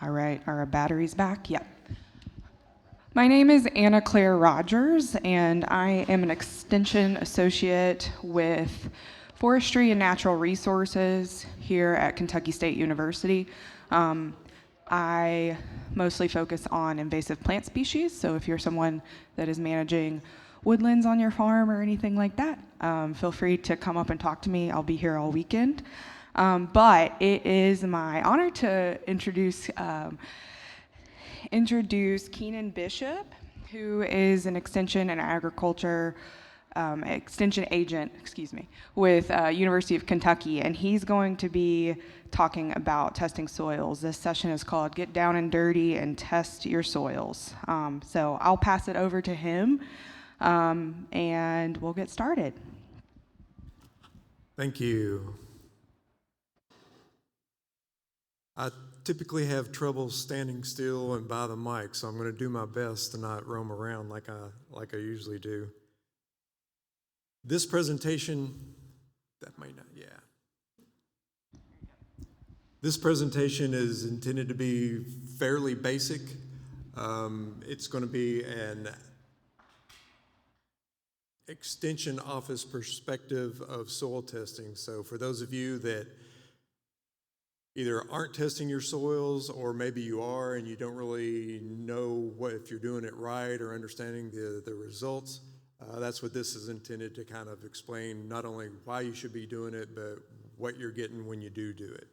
All right, are our batteries back? Yep. My name is Anna Claire Rogers, and I am an Extension Associate with Forestry and Natural Resources here at Kentucky State University. I mostly focus on invasive plant species, so if you're someone that is managing woodlands on your farm or anything like that, feel free to come up and talk to me. I'll be here all weekend. But it is my honor to introduce Keenan Bishop, who is an extension and agriculture extension agent, with University of Kentucky, and he's going to be talking about testing soils. This session is called Get Down and Dirty and Test Your Soils. So I'll pass it over to him, and we'll get started. Thank you. I typically have trouble standing still and by the mic, so I'm going to do my best to not roam around like I usually do. This presentation, This presentation is intended to be fairly basic. It's going to be an extension office perspective of soil testing. So for those of you that either aren't testing your soils, or maybe you are and you don't really know if you're doing it right or understanding the results, that's what this is intended to kind of explain, not only why you should be doing it, but what you're getting when you do it.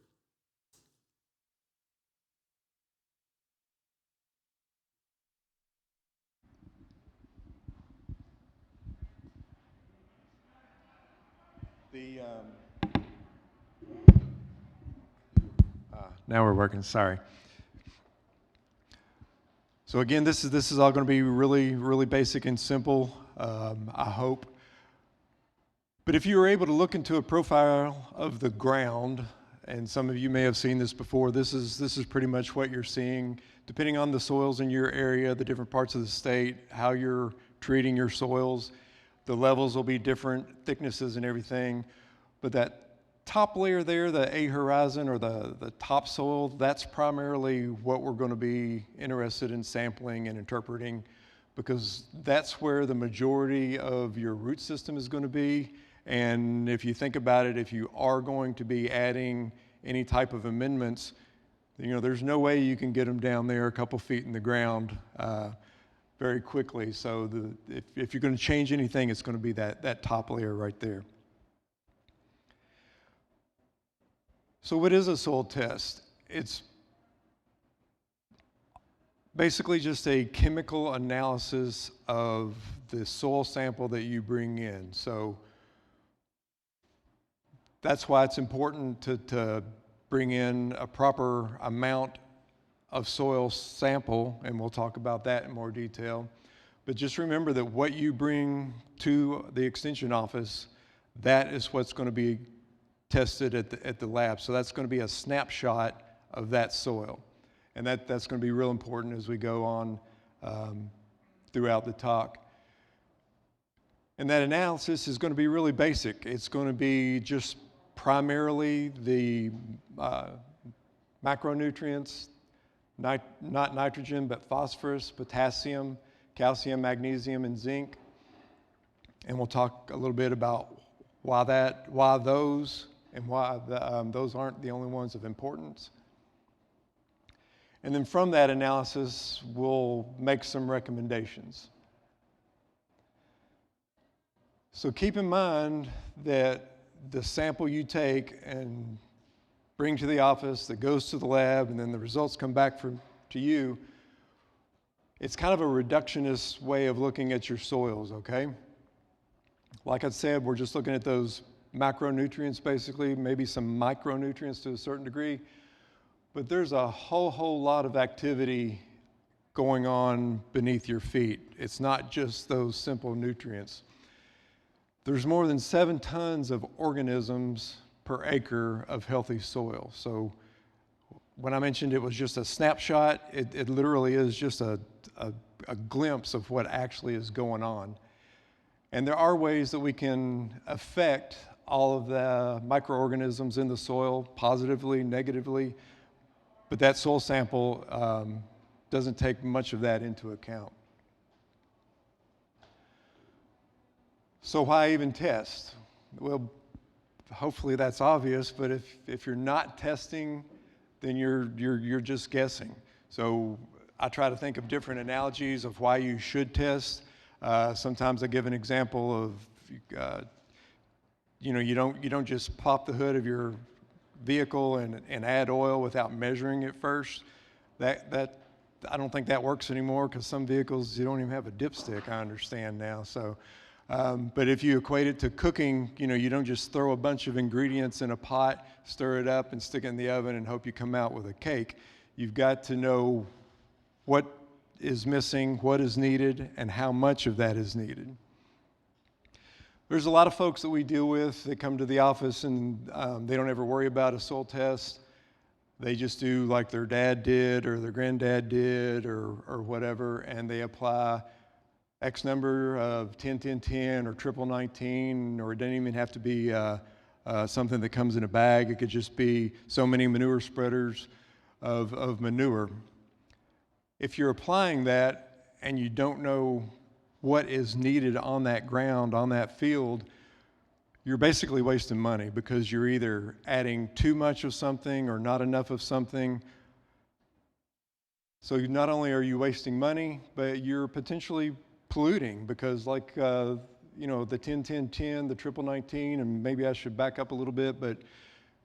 Now we're working, sorry. So again, this is all going to be really, really basic and simple, I hope. But if you were able to look into a profile of the ground, and some of you may have seen this before, this is pretty much what you're seeing. Depending on the soils in your area, the different parts of the state, how you're treating your soils, the levels will be different, thicknesses and everything. But that top layer there, the A horizon or the topsoil, that's primarily what we're going to be interested in sampling and interpreting, because that's where the majority of your root system is going to be. And if you think about it, if you are going to be adding any type of amendments, there's no way you can get them down there a couple feet in the ground very quickly. So if you're going to change anything, it's going to be that top layer right there. So what is a soil test? It's basically just a chemical analysis of the soil sample that you bring in. So that's why it's important to bring in a proper amount of soil sample, and we'll talk about that in more detail. But just remember that what you bring to the extension office, that is what's going to be tested at the lab. So that's going to be a snapshot of that soil. And that's going to be real important as we go on throughout the talk. And that analysis is going to be really basic. It's going to be just primarily the macronutrients, not nitrogen, but phosphorus, potassium, calcium, magnesium, and zinc. And we'll talk a little bit about why those, and why those aren't the only ones of importance. And then from that analysis, we'll make some recommendations. So keep in mind that the sample you take and bring to the office, that goes to the lab, and then the results come back to you, it's kind of a reductionist way of looking at your soils, okay? Like I said, we're just looking at those macronutrients basically, maybe some micronutrients to a certain degree, but there's a whole lot of activity going on beneath your feet. It's not just those simple nutrients. There's more than 7 tons of organisms per acre of healthy soil. So when I mentioned it was just a snapshot, it literally is just a glimpse of what actually is going on. And there are ways that we can affect all of the microorganisms in the soil, positively, negatively, but that soil sample doesn't take much of that into account. So why even test? Well, hopefully that's obvious, but if you're not testing, then you're just guessing. So I try to think of different analogies of why you should test. Sometimes I give an example of, you don't just pop the hood of your vehicle and add oil without measuring it first. That I don't think that works anymore, because some vehicles you don't even have a dipstick, I understand now. So, but if you equate it to cooking, you don't just throw a bunch of ingredients in a pot, stir it up, and stick it in the oven and hope you come out with a cake. You've got to know what is missing, what is needed, and how much of that is needed. There's a lot of folks that we deal with that come to the office and they don't ever worry about a soil test. They just do like their dad did or their granddad did or whatever, and they apply X number of 10-10-10 or triple 19, or it doesn't even have to be something that comes in a bag. It could just be so many manure spreaders of manure. If you're applying that and you don't know what is needed on that ground, on that field, you're basically wasting money, because you're either adding too much of something or not enough of something. So not only are you wasting money, but you're potentially polluting, because like, the 10-10-10, the triple 19, and maybe I should back up a little bit, but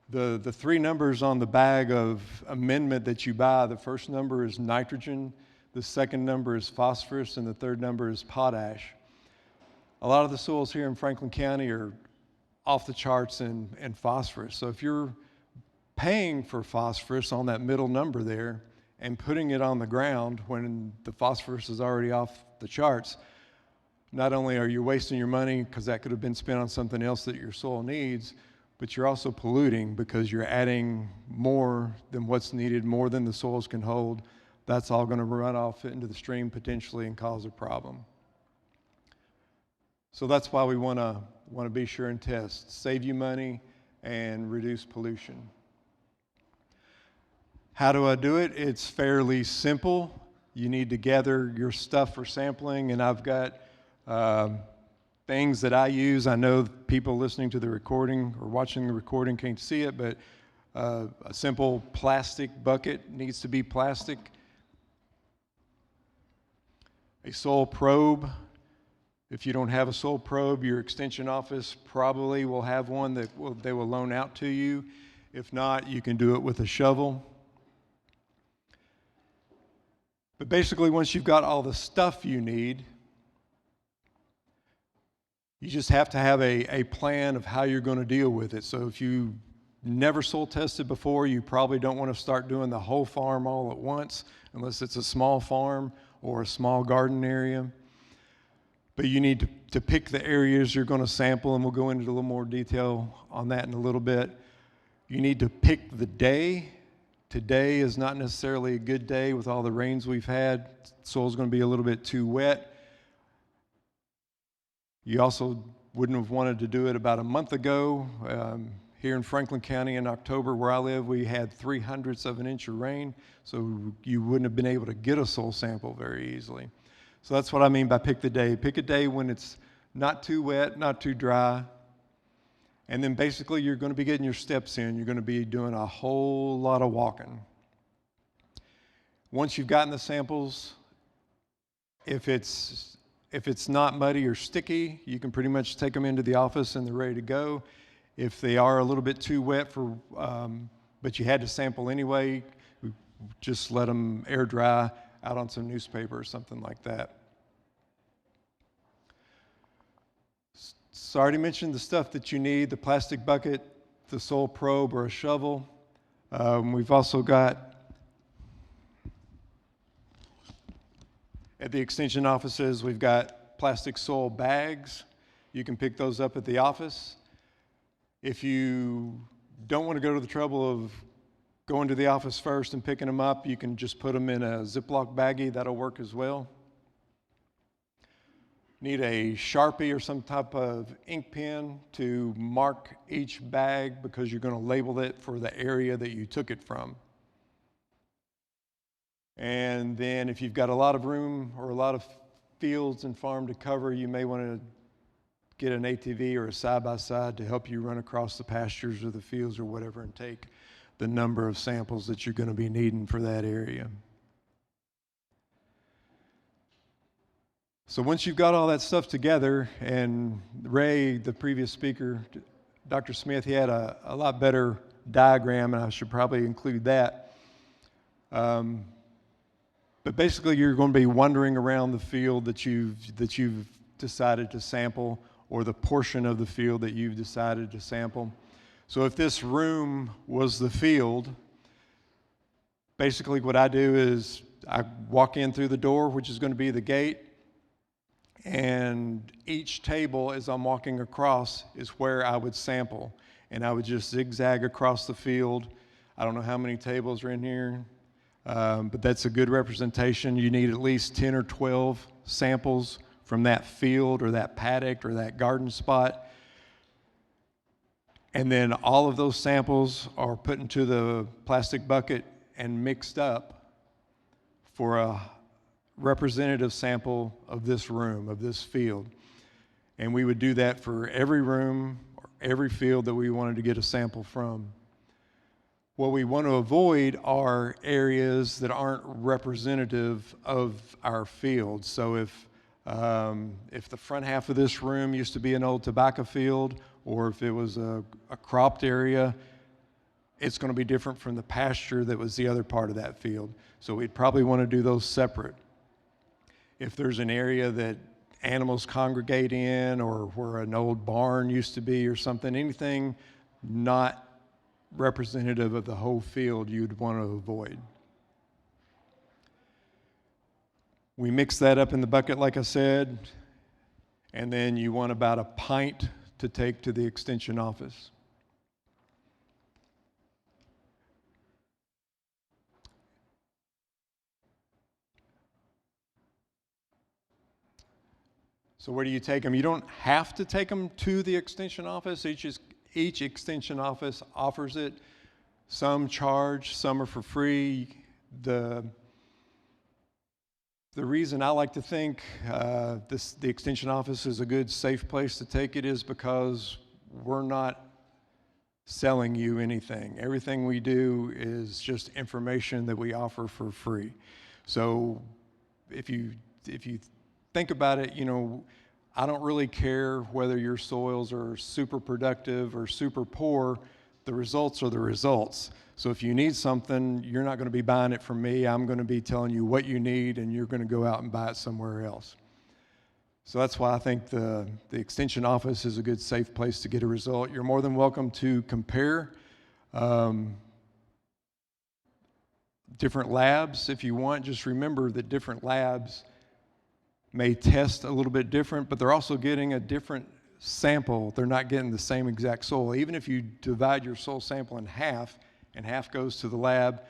the three numbers on the bag of amendment that you buy, the first number is nitrogen, the second number is phosphorus, and the third number is potash. A lot of the soils here in Franklin County are off the charts in phosphorus. So if you're paying for phosphorus on that middle number there and putting it on the ground when the phosphorus is already off the charts, not only are you wasting your money, because that could have been spent on something else that your soil needs, but you're also polluting, because you're adding more than what's needed, more than the soils can hold. That's all going to run off into the stream potentially and cause a problem. So that's why we want to be sure and test, save you money and reduce pollution. How do I do it? It's fairly simple. You need to gather your stuff for sampling, and I've got things that I use. I know people listening to the recording or watching the recording can't see it, but a simple plastic bucket needs to be plastic. A soil probe. If you don't have a soil probe, your extension office probably will have one that they will loan out to you. If not, you can do it with a shovel. But basically, once you've got all the stuff you need, you just have to have a plan of how you're going to deal with it. So if you never soil tested before, you probably don't want to start doing the whole farm all at once, unless it's a small farm or a small garden area. But you need to pick the areas you're going to sample, and we'll go into a little more detail on that in a little bit. You need to pick the day. Today is not necessarily a good day with all the rains we've had. Soil's going to be a little bit too wet. You also wouldn't have wanted to do it about a month ago. Here in Franklin County in October, where I live, we had 0.03 of an inch of rain, so you wouldn't have been able to get a soil sample very easily. So that's what I mean by pick the day. Pick a day when it's not too wet, not too dry, and then basically you're going to be getting your steps in. You're going to be doing a whole lot of walking. Once you've gotten the samples, if it's not muddy or sticky, you can pretty much take them into the office and they're ready to go. If they are a little bit too wet but you had to sample anyway, just let them air dry out on some newspaper or something like that. So I already mentioned the stuff that you need: the plastic bucket, the soil probe, or a shovel. We've also got, at the extension offices, we've got plastic soil bags. You can pick those up at the office. If you don't want to go to the trouble of going to the office first and picking them up, you can just put them in a Ziploc baggie. That'll work as well. Need a Sharpie or some type of ink pen to mark each bag, because you're going to label it for the area that you took it from. And then if you've got a lot of room or a lot of fields and farm to cover, you may want to get an ATV or a side-by-side to help you run across the pastures or the fields or whatever and take the number of samples that you're going to be needing for that area. So once you've got all that stuff together, and Ray, the previous speaker, Dr. Smith, he had a lot better diagram, and I should probably include that. But basically, you're going to be wandering around the field that you've decided to sample, or the portion of the field that you've decided to sample. So if this room was the field, basically what I do is I walk in through the door, which is going to be the gate, and each table as I'm walking across is where I would sample. And I would just zigzag across the field. I don't know how many tables are in here, but that's a good representation. You need at least 10 or 12 samples from that field or that paddock or that garden spot. And then all of those samples are put into the plastic bucket and mixed up for a representative sample of this room, of this field. And we would do that for every room or every field that we wanted to get a sample from. What we want to avoid are areas that aren't representative of our field. So if the front half of this room used to be an old tobacco field, or if it was a cropped area, it's going to be different from the pasture that was the other part of that field. So we'd probably want to do those separate. If there's an area that animals congregate in, or where an old barn used to be or something, anything not representative of the whole field you'd want to avoid. We mix that up in the bucket, like I said, and then you want about a pint to take to the extension office. So where do you take them? You don't have to take them to the extension office. Each extension office offers it. Some charge, some are for free. The reason I like to think the extension office is a good, safe place to take it is because we're not selling you anything. Everything we do is just information that we offer for free. So if you think about it, I don't really care whether your soils are super productive or super poor. The results are the results. So if you need something, you're not going to be buying it from me. I'm going to be telling you what you need, and you're going to go out and buy it somewhere else. So that's why I think the extension office is a good, safe place to get a result. You're more than welcome to compare different labs if you want. Just remember that different labs may test a little bit different, but they're also getting a different sample. They're not getting the same exact soil. Even if you divide your soil sample in half, and half goes to the lab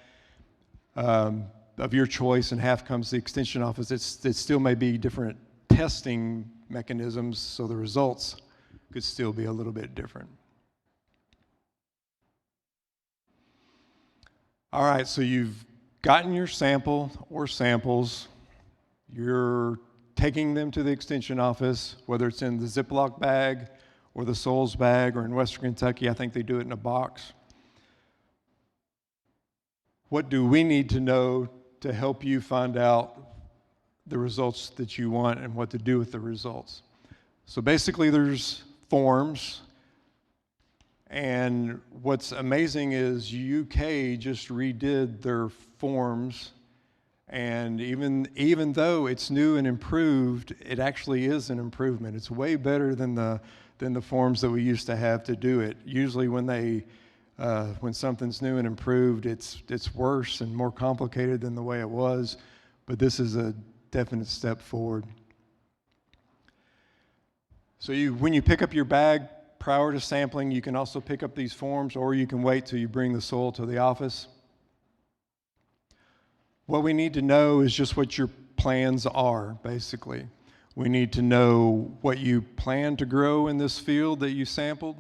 of your choice and half comes to the extension office, it still may be different testing mechanisms, so the results could still be a little bit different. All right, so you've gotten your sample or samples. You're taking them to the extension office, whether it's in the Ziploc bag or the soils bag, or in Western Kentucky, I think they do it in a box. What do we need to know to help you find out the results that you want and what to do with the results? So basically there's forms, and what's amazing is UK just redid their forms, and even though it's new and improved, it actually is an improvement. It's way better than the forms that we used to have to do it. Usually when something's new and improved, it's worse and more complicated than the way it was, but this is a definite step forward. So when you pick up your bag prior to sampling, you can also pick up these forms, or you can wait till you bring the soil to the office. What we need to know is just what your plans are, basically. We need to know what you plan to grow in this field that you sampled,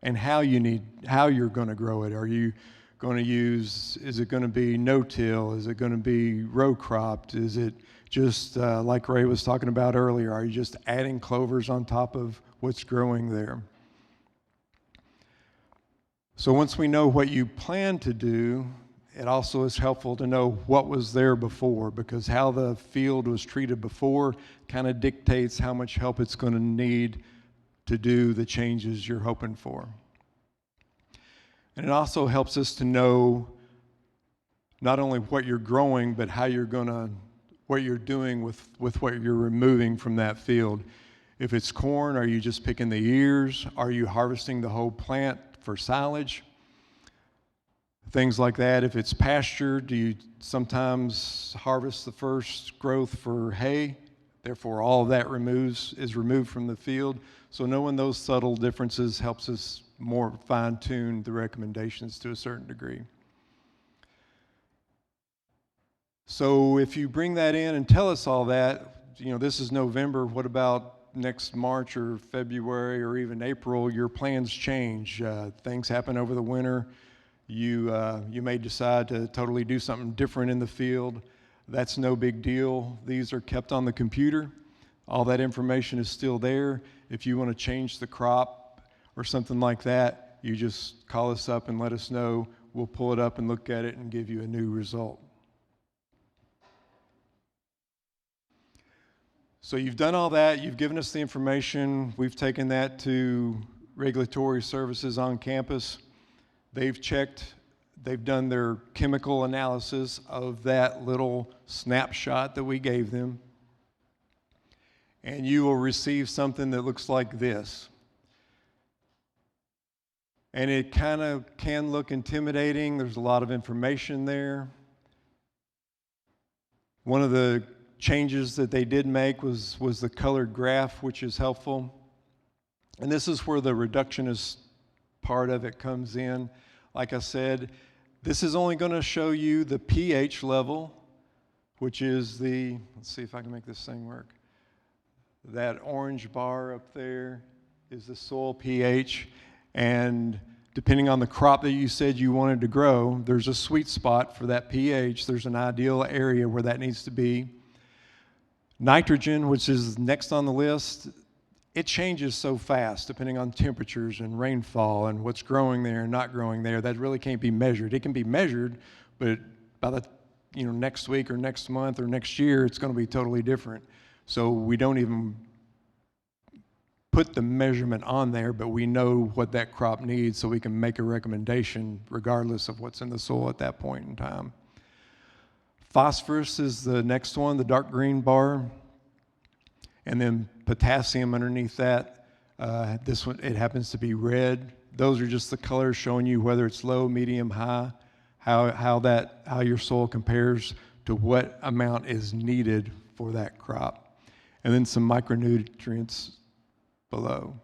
and how you're going to grow it. Are you going to use? Is it going to be no-till? Is it going to be row cropped? Is it just like Ray was talking about earlier? Are you just adding clovers on top of what's growing there? So once we know what you plan to do, it also is helpful to know what was there before, because how the field was treated before kind of dictates how much help it's going to need to do the changes you're hoping for. And it also helps us to know not only what you're growing, but how you're going to, what you're doing with what you're removing from that field. If it's corn, are you just picking the ears? Are you harvesting the whole plant for silage? Things like that. If it's pasture, do you sometimes harvest the first growth for hay? Therefore, all of that is removed from the field. So knowing those subtle differences helps us more fine-tune the recommendations to a certain degree. So if you bring that in and tell us all that, this is November, what about next March or February or even April? Your plans change. Things happen over the winter. You may decide to totally do something different in the field. That's no big deal. These are kept on the computer. All that information is still there. If you want to change the crop or something like that, you just call us up and let us know. We'll pull it up and look at it and give you a new result. So you've done all that. You've given us the information. We've taken that to regulatory services on campus. They've checked, they've done their chemical analysis of that little snapshot that we gave them. And you will receive something that looks like this. And it kind of can look intimidating. There's a lot of information there. One of the changes that they did make was the colored graph, which is helpful. And this is where the reductionist part of it comes in. Like I said, this is only going to show you the pH level, which is let's see if I can make this thing work. That orange bar up there is the soil pH, and depending on the crop that you said you wanted to grow, there's a sweet spot for that pH. There's an ideal area where that needs to be. Nitrogen, which is next on the list, it changes so fast depending on temperatures and rainfall and what's growing there and not growing there. That really can't be measured. It can be measured, but by the next week or next month or next year, it's going to be totally different. So we don't even put the measurement on there, but we know what that crop needs so we can make a recommendation regardless of what's in the soil at that point in time. Phosphorus is the next one, the dark green bar. And then potassium underneath that. This one, it happens to be red. Those are just the colors showing you whether it's low, medium, high, how your soil compares to what amount is needed for that crop. And then some micronutrients below.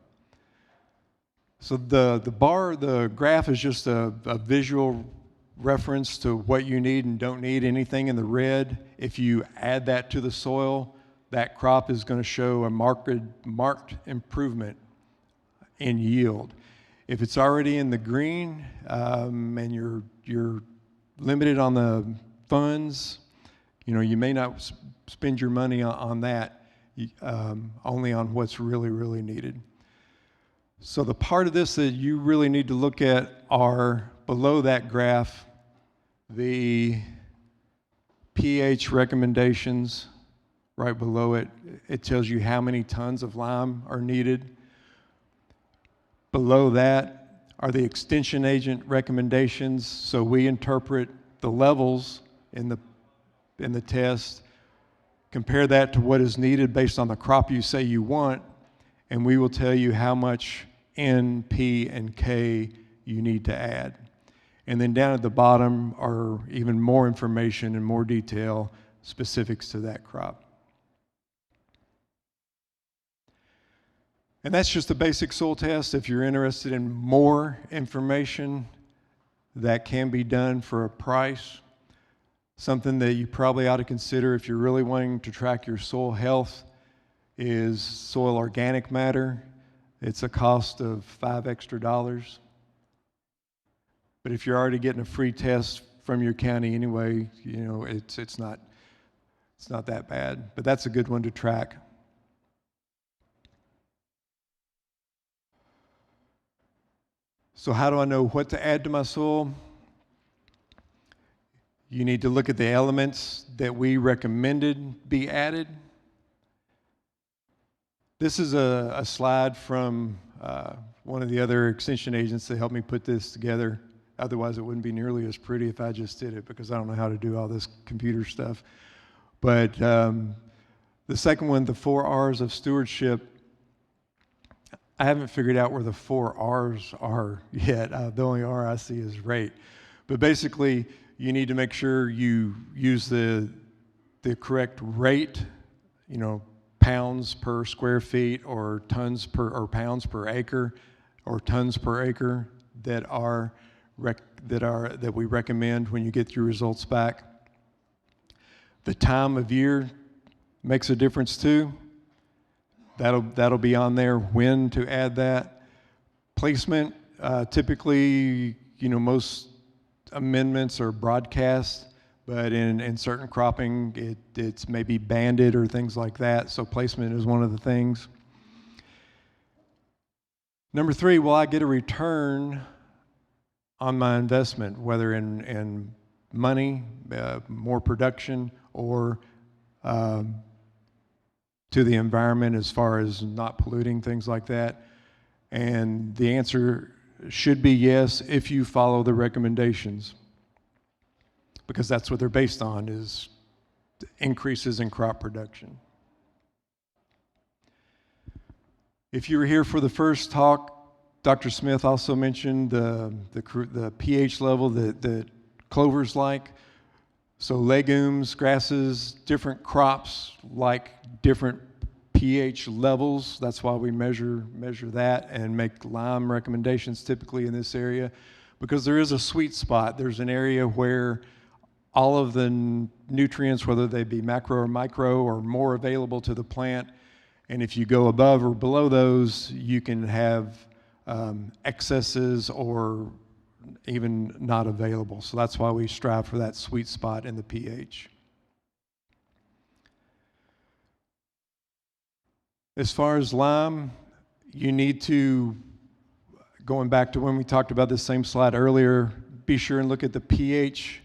So the graph is just a visual reference to what you need and don't need. Anything in the red, if you add that to the soil, that crop is going to show a marked improvement in yield. If it's already in the green and you're limited on the funds, you may not spend your money on that, only on what's really, really needed. So the part of this that you really need to look at are below that graph, the pH recommendations. Right below it, it tells you how many tons of lime are needed. Below that are the extension agent recommendations. So we interpret the levels in the test, compare that to what is needed based on the crop you say you want, and we will tell you how much N, P, and K you need to add. And then down at the bottom are even more information and more detail specifics to that crop. And that's just a basic soil test. If you're interested in more information, that can be done for a price. Something that you probably ought to consider if you're really wanting to track your soil health is soil organic matter. It's a cost of $5 extra. But if you're already getting a free test from your county anyway, it's not that bad. But that's a good one to track. So how do I know what to add to my soil? You need to look at the elements that we recommended be added. This is a slide from one of the other extension agents that helped me put this together. Otherwise, it wouldn't be nearly as pretty if I just did it, because I don't know how to do all this computer stuff. But the second one, the 4 R's of stewardship, I haven't figured out where the 4 R's are yet. The only R I see is rate. But basically, you need to make sure you use the correct rate, pounds per square feet or tons per or pounds per acre or tons per acre that we recommend when you get your results back. The time of year makes a difference too. That'll be on there when to add that. Placement, typically, most amendments are broadcast, but in certain cropping, it's maybe banded or things like that. So placement is one of the things. Number 3, will I get a return on my investment, whether in money, more production, or to the environment as far as not polluting, things like that? And the answer should be yes if you follow the recommendations, because that's what they're based on, is increases in crop production. If you were here for the first talk, Dr. Smith also mentioned the pH level that clovers like. So legumes, grasses, different crops like different pH levels. That's why we measure that and make lime recommendations typically in this area, because there is a sweet spot. There's an area where all of the nutrients, whether they be macro or micro, are more available to the plant. And if you go above or below those, you can have excesses or even not available. So that's why we strive for that sweet spot in the pH. As far as lime, you need to, going back to when we talked about this same slide earlier, be sure and look at the pH,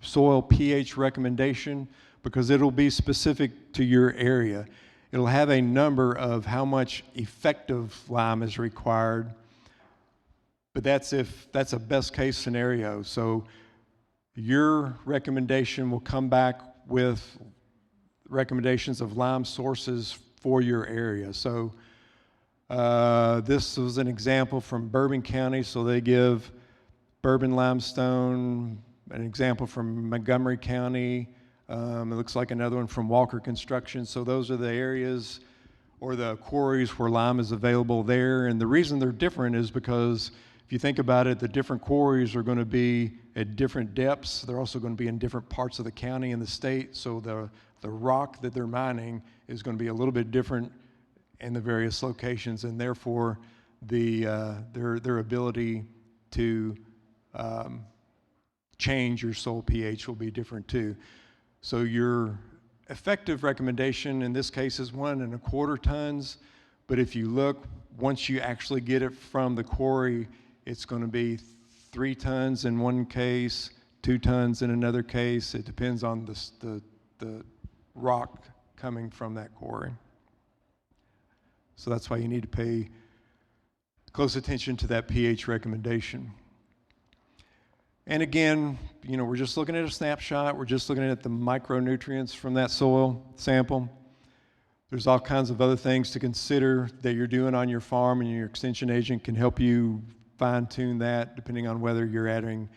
soil pH recommendation, because it'll be specific to your area. It'll have a number of how much effective lime is required, but that's a best case scenario. So your recommendation will come back with recommendations of lime sources for your area. So this was an example from Bourbon County. So they give Bourbon limestone, an example from Montgomery County. It looks like another one from Walker Construction. So those are the areas or the quarries where lime is available there. And the reason they're different is because if you think about it, the different quarries are going to be at different depths. They're also going to be in different parts of the county and the state. So the rock that they're mining is going to be a little bit different in the various locations, and therefore their ability to change your soil pH will be different too. So your effective recommendation in this case is 1.25 tons, but if you look, once you actually get it from the quarry, it's going to be 3 tons in one case, 2 tons in another case. It depends on the rock coming from that quarry. So that's why you need to pay close attention to that pH recommendation. And again, we're just looking at a snapshot. We're just looking at the micronutrients from that soil sample. There's all kinds of other things to consider that you're doing on your farm, and your extension agent can help you fine-tune that depending on whether you're adding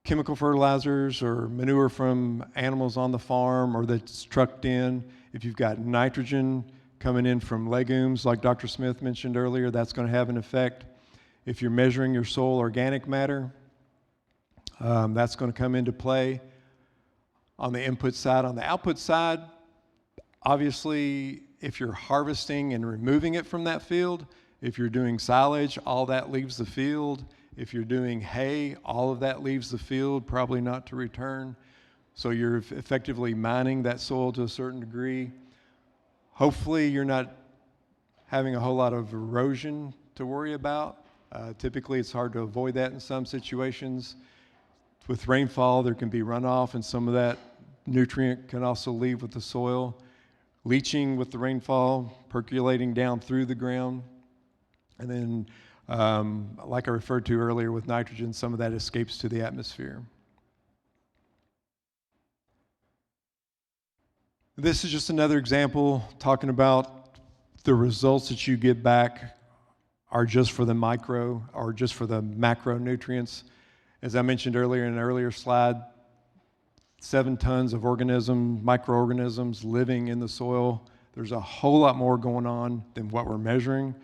chemical fertilizers or manure from animals on the farm or that's trucked in. If you've got nitrogen coming in from legumes, like Dr. Smith mentioned earlier, that's going to have an effect. If you're measuring your soil organic matter, that's going to come into play on the input side. On the output side, obviously, if you're harvesting and removing it from that field, if you're doing silage, all that leaves the field, If you're doing hay, all of that leaves the field, probably not to return. So you're effectively mining that soil to a certain degree. Hopefully you're not having a whole lot of erosion to worry about. Typically it's hard to avoid that in some situations. With rainfall, there can be runoff, and some of that nutrient can also leave with the soil. Leaching with the rainfall, percolating down through the ground. And then, like I referred to earlier with nitrogen, some of that escapes to the atmosphere. This is just another example talking about the results that you get back are just for the micro or just for the macronutrients. As I mentioned earlier in an earlier slide, 7 tons of microorganisms living in the soil. There's a whole lot more going on than what we're measuring,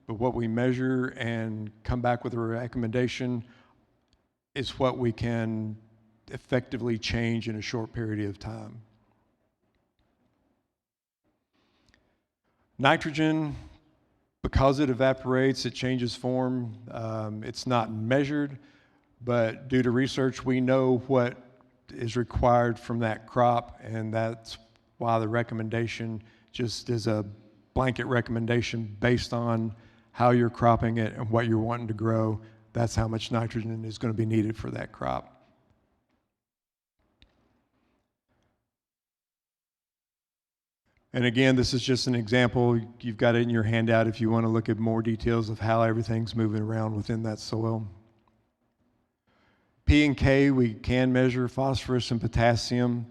but what we measure and come back with a recommendation is what we can effectively change in a short period of time. Nitrogen, because it evaporates, it changes form. It's not measured, but due to research, we know what is required from that crop, and that's why the recommendation just is a blanket recommendation based on how you're cropping it and what you're wanting to grow. That's how much nitrogen is going to be needed for that crop. And again, this is just an example. You've got it in your handout if you want to look at more details of how everything's moving around within that soil. P and K, we can measure phosphorus and potassium.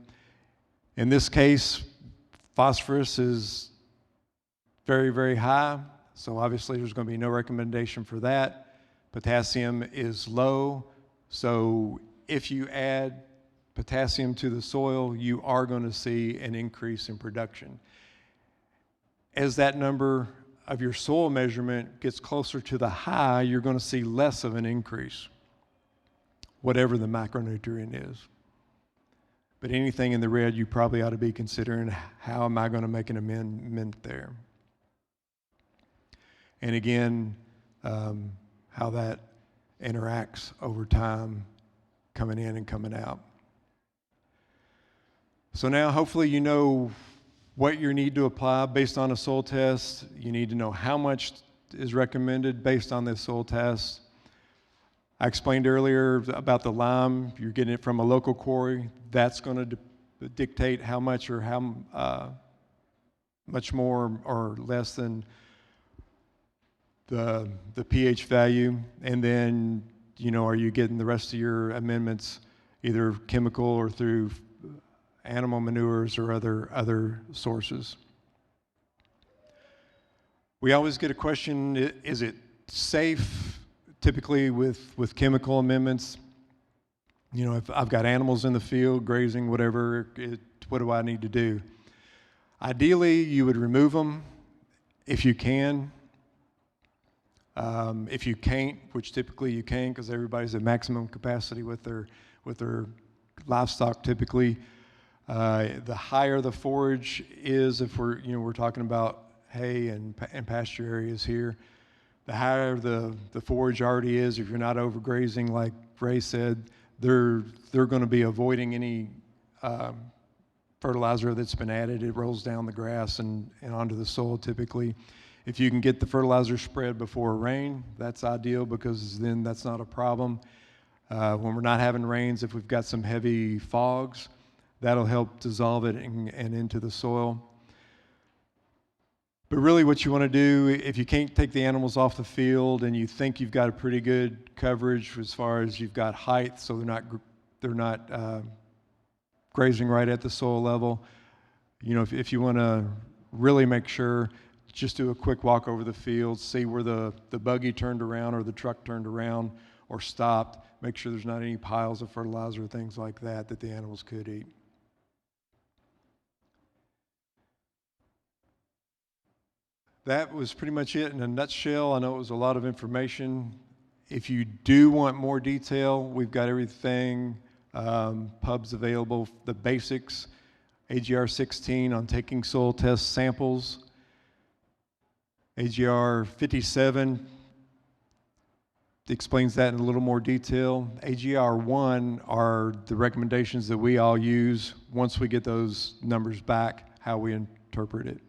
In this case, phosphorus is very, very high, so obviously there's going to be no recommendation for that. Potassium is low, so if you add potassium to the soil, you are going to see an increase in production. As that number of your soil measurement gets closer to the high, you're going to see less of an increase, whatever the macronutrient is. But anything in the red, you probably ought to be considering, how am I going to make an amendment there? And again, how that interacts over time, coming in and coming out. So now hopefully you know what you need to apply based on a soil test. You need to know how much is recommended based on this soil test. I explained earlier about the lime. You're getting it from a local quarry. That's going to dictate how much or how much more or less than the pH value. And then, you know, are you getting the rest of your amendments either chemical or through animal manures or other sources? We always get a question, is it safe? Typically with chemical amendments, you know, if I've got animals in the field grazing, whatever, what do I need to do? Ideally, you would remove them if you can. If you can't, which typically you can because everybody's at maximum capacity with their livestock typically, the higher the forage is, if we're talking about hay and pasture areas here, the higher the forage already is. If you're not overgrazing, like Ray said, they're going to be avoiding any fertilizer that's been added. It rolls down the grass and onto the soil typically. If you can get the fertilizer spread before rain, that's ideal because then that's not a problem. When we're not having rains, if we've got some heavy fogs, that'll help dissolve it and into the soil. But really what you want to do, if you can't take the animals off the field and you think you've got a pretty good coverage as far as you've got height, so they're not grazing right at the soil level, you know, if you want to really make sure, just do a quick walk over the field, see where the buggy turned around or the truck turned around or stopped. Make sure there's not any piles of fertilizer or things like that the animals could eat. That was pretty much it in a nutshell. I know it was a lot of information. If you do want more detail, we've got everything, pubs available, the basics, AGR 16 on taking soil test samples, AGR 57 explains that in a little more detail. AGR1 are the recommendations that we all use once we get those numbers back, how we interpret it.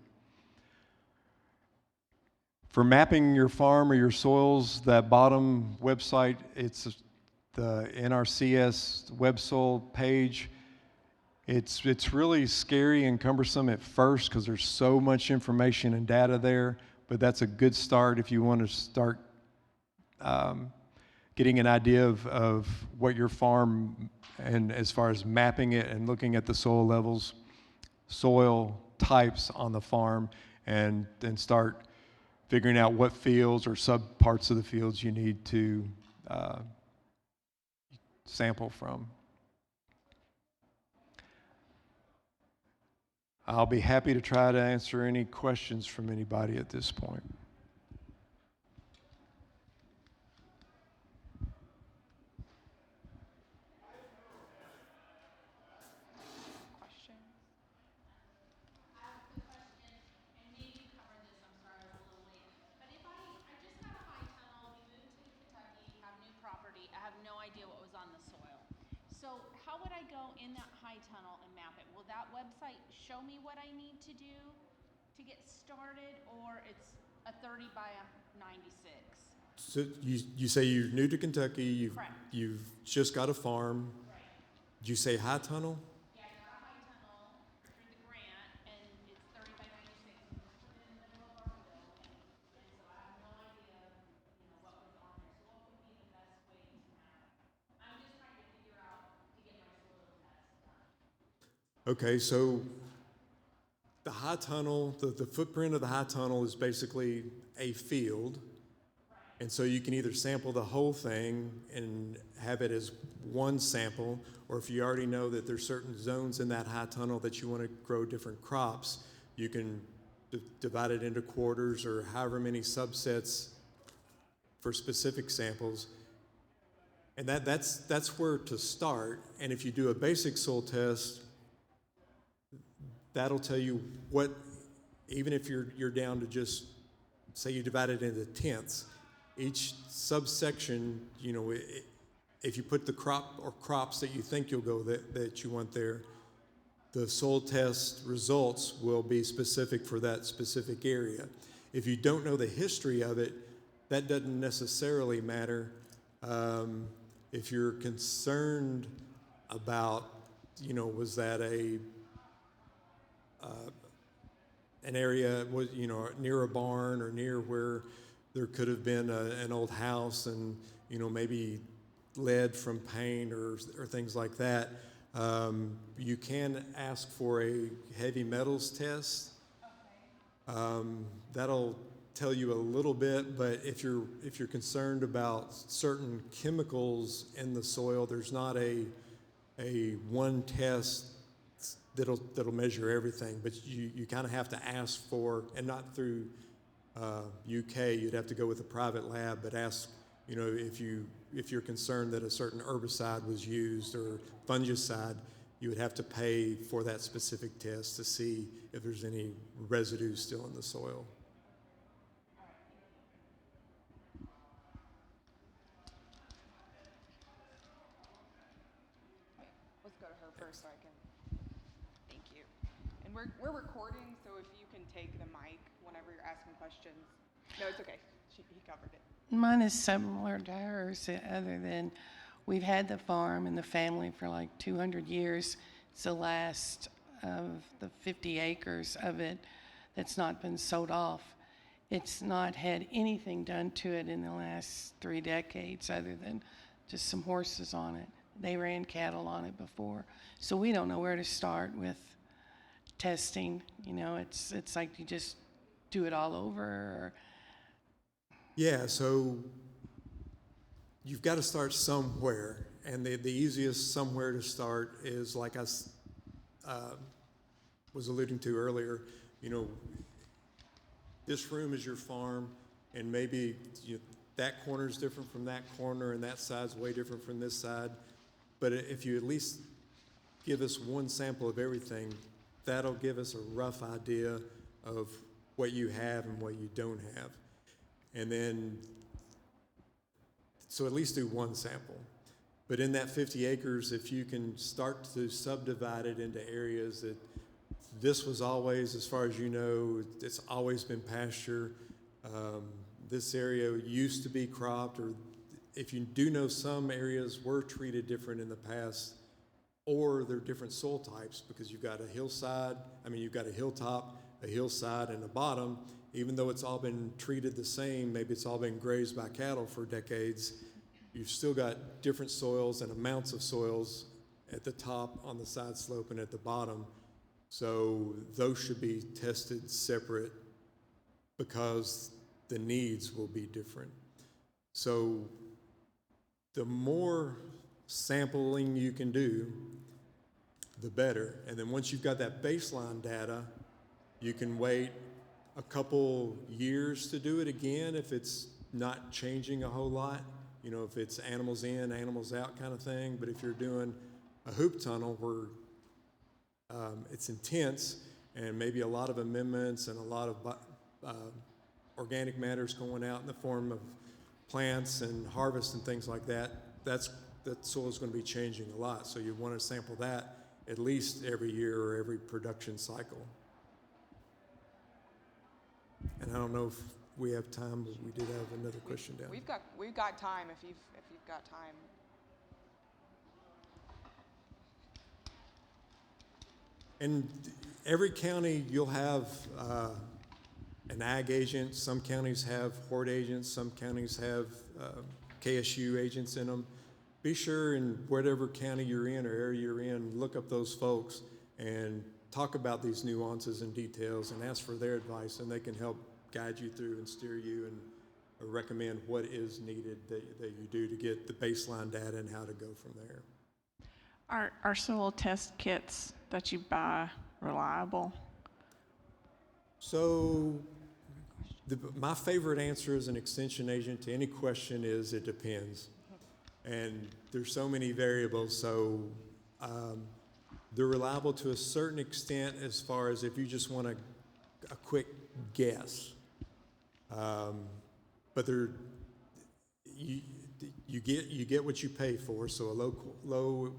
For mapping your farm or your soils, that bottom website, it's the NRCS web soil page. It's really scary and cumbersome at first because there's so much information and data there, but that's a good start if you want to start getting an idea of what your farm, and as far as mapping it and looking at the soil levels, soil types on the farm, and then start figuring out what fields or sub parts of the fields you need to sample from. I'll be happy to try to answer any questions from anybody at this point. So how would I go in that high tunnel and map it? Will that website show me what I need to do to get started, or it's a 30 by a 96? So you say you're new to Kentucky, Correct. you've just got a farm. Right. Did you say high tunnel? Yeah, I got a high tunnel through the grant, and it's 30 by 96. And it's put in the middle of our building, and so I have no idea, what was on there. So what would be the best way to map it? I'm just trying to figure out to get my soil test done. Okay, so the high tunnel, the footprint of the high tunnel is basically a field. And so you can either sample the whole thing and have it as one sample, or if you already know that there's certain zones in that high tunnel that you want to grow different crops, you can divide it into quarters or however many subsets for specific samples. And that's where to start. And if you do a basic soil test, that'll tell you what, even if you're down to just, say you divide it into tenths, each subsection, if you put the crop or crops that you think you'll go that you want there, the soil test results will be specific for that specific area. If you don't know the history of it, that doesn't necessarily matter. If you're concerned about, was that an area was near a barn or near where there could have been an old house and maybe lead from paint or things like that, you can ask for a heavy metals test. That'll tell you a little bit, but if you're concerned about certain chemicals in the soil, there's not a one test that'll measure everything, but you kind of have to ask for, and not through UK, you'd have to go with a private lab, but ask, if you're concerned that a certain herbicide was used or fungicide, you would have to pay for that specific test to see if there's any residue still in the soil. Let's go to her first so I can. Thank you. And we're recording, so if you can take the mic whenever you're asking questions. No, it's okay. He covered it. Mine is similar to hers, other than we've had the farm and the family for like 200 years. It's the last of the 50 acres of it that's not been sold off. It's not had anything done to it in the last 3 decades other than just some horses on it. They ran cattle on it before. So we don't know where to start with testing. It's like you just do it all over. Or Yeah, so you've got to start somewhere, and the easiest somewhere to start is, like I was alluding to earlier, this room is your farm, and maybe that corner is different from that corner, and that side's way different from this side. But if you at least give us one sample of everything, that'll give us a rough idea of what you have and what you don't have. And then so at least do one sample. But in that 50 acres, if you can start to subdivide it into areas that this was always, as far as you know, it's always been pasture. This area used to be cropped, or if you do know some areas were treated different in the past, or they're different soil types because you've got a hillside, you've got a hilltop, a hillside, and a bottom. Even though it's all been treated the same, maybe it's all been grazed by cattle for decades, you've still got different soils and amounts of soils at the top, on the side slope, and at the bottom. So those should be tested separate because the needs will be different. So the more sampling you can do, the better. And then once you've got that baseline data, you can wait a couple years to do it again if it's not changing a whole lot. If it's animals in, animals out kind of thing. But if you're doing a hoop tunnel where it's intense and maybe a lot of amendments and a lot of organic matters going out in the form of plants and harvest and things like that, that soil is going to be changing a lot. So you want to sample that at least every year or every production cycle. And I don't know if we have time, but we did have another question down. We've got time if you've got time. And every county you'll have an ag agent. Some counties have horde agents. Some counties have KSU agents in them. Be sure in whatever county you're in or area you're in, look up those folks and talk about these nuances and details and ask for their advice, and they can help guide you through and steer you and recommend what is needed that you do to get the baseline data and how to go from there. Are soil test kits that you buy reliable? So my favorite answer as an extension agent to any question is it depends. And there's so many variables, so they're reliable to a certain extent as far as if you just want a quick guess. But you get what you pay for. So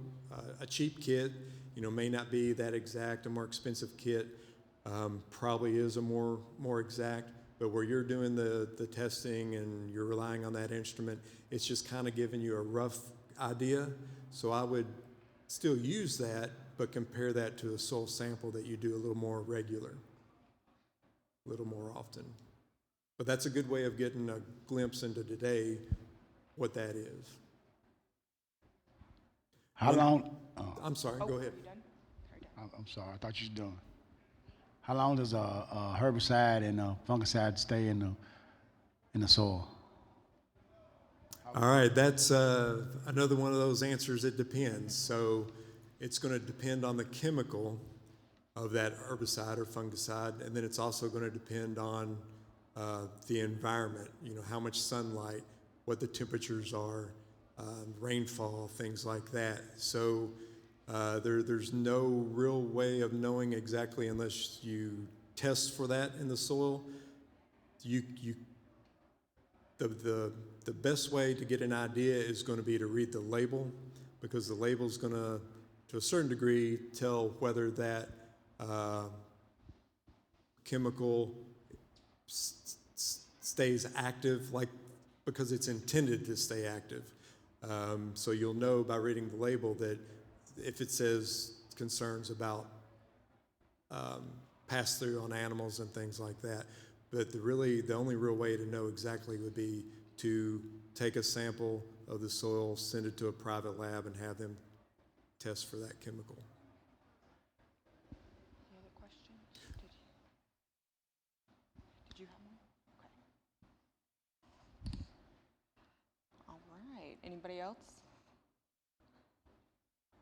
a cheap kit, may not be that exact. A more expensive kit probably is a more exact. But where you're doing the testing and you're relying on that instrument, it's just kind of giving you a rough idea. So I would still use that, but compare that to a soil sample that you do a little more regular, a little more often. But that's a good way of getting a glimpse into today what that is. How long? I'm sorry, go ahead. Are you done? I'm sorry, I thought you was done. How long does a herbicide and a fungicide stay in the soil? All right, that's another one of those answers. It depends. So it's going to depend on the chemical of that herbicide or fungicide, and then it's also going to depend on the environment. How much sunlight, what the temperatures are, rainfall, things like that. So there's no real way of knowing exactly unless you test for that in the soil. The best way to get an idea is going to be to read the label, because the label is going to a certain degree, tell whether that chemical stays active, because it's intended to stay active. So you'll know by reading the label that if it says concerns about pass through on animals and things like that. But the only real way to know exactly would be to take a sample of the soil, send it to a private lab, and have them test for that chemical. Any other questions? Did you have one? Okay. All right. Anybody else?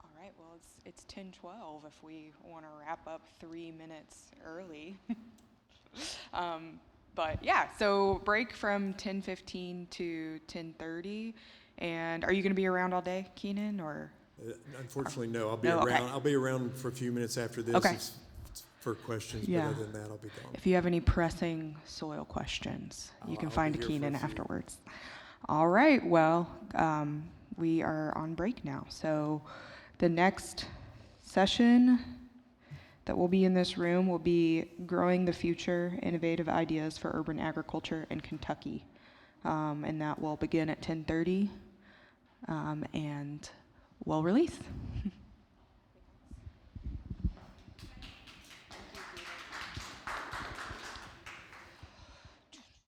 All right. Well, it's 10:12. If we want to wrap up 3 minutes early. But yeah, so break from 10:15 to 10:30. And are you going to be around all day, Keenan, or? Unfortunately, no. I'll be No, around. okay. I'll be around for a few minutes after this Okay. for questions. Yeah. But other than that, I'll be gone. If you have any pressing soil questions, you can I'll find be here for a Keenan few. afterwards. All right, well, we are on break now. So the next session that will be in this room will be Growing the Future, Innovative Ideas for Urban Agriculture in Kentucky. And that will begin at 10:30 and we'll release.